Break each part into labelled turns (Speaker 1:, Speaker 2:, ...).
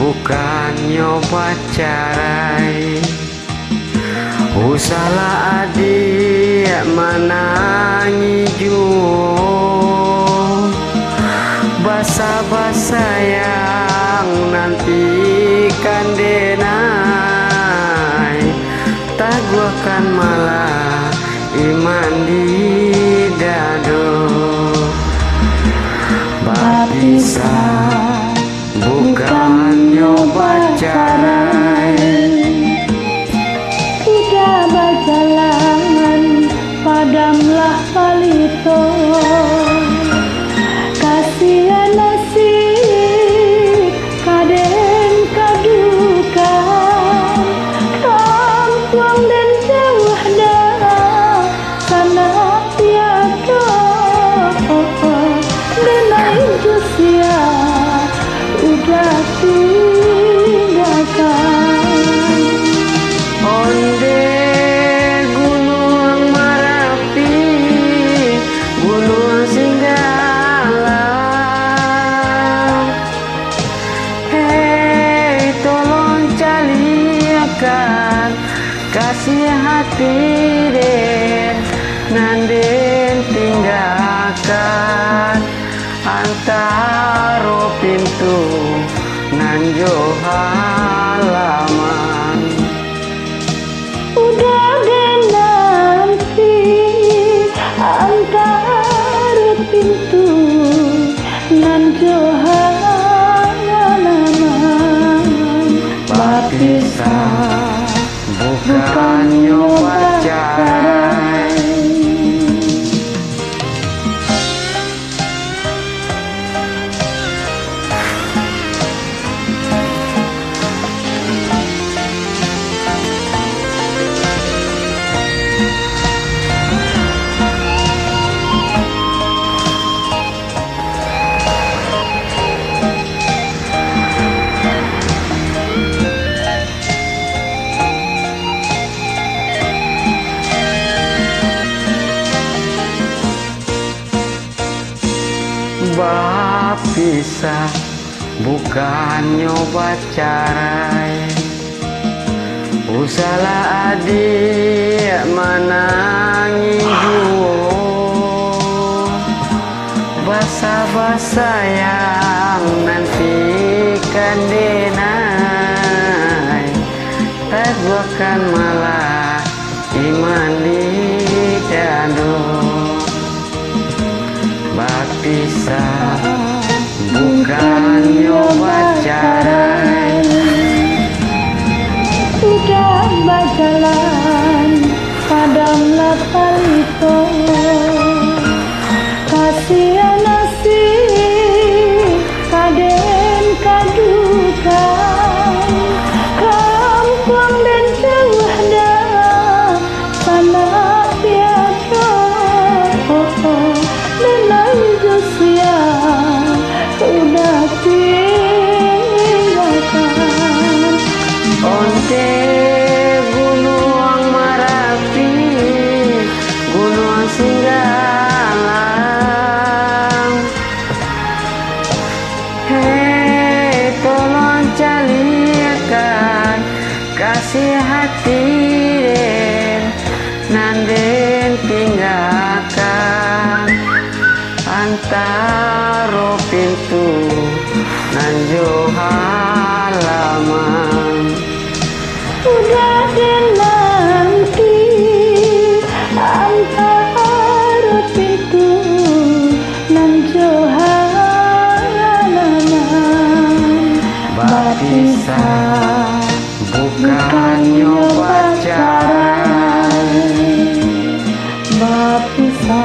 Speaker 1: bukan nyoba carai. Usahlah adik menangi juo, basa-basa yang nantikan denai. Taguakan malah iman di dado. Bapisa bukan nyoba carai.
Speaker 2: Udah berjalan padamlah palito, kasihan nasib kaden kadukan, kampung dan jauh dah sana tiada denai usia udah tinggalkan.
Speaker 1: Onde Gunung Merapi, Gunung Singgala, hei tolong caliakan kasih hati den, nanden tinggalkan antara pintu nan jo halaman.
Speaker 2: Udah deh nanti antara pintu nan jo halaman.
Speaker 1: Bapisa bukan nyoba carai. Bapisa bukan nyoba carai. Usahlah adik menangi juo, basa-basa yang nantikan denai. Taguakan malah iman di dado. Bapisa bukan nyoba carai.
Speaker 2: Udah berjalan padamlah palito, kasihan nasib kaden kadukan, kampung dan jauh dah sana tiada denai usia udah tinggalkan.
Speaker 1: Onde Gunung Merapi, Gunung Singgala, hei tolong caliakan kasih hati den, nanden tinggalkan antara pintu nan jo halaman.
Speaker 2: Udah deh nanti antara pintu nan jo halaman.
Speaker 1: Bapisa bukan nyoba carai.
Speaker 2: Bapisa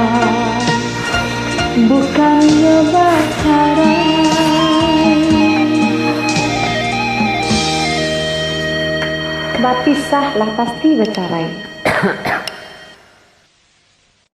Speaker 2: bukan nyoba carai. Bapisah lah pasti bercerai.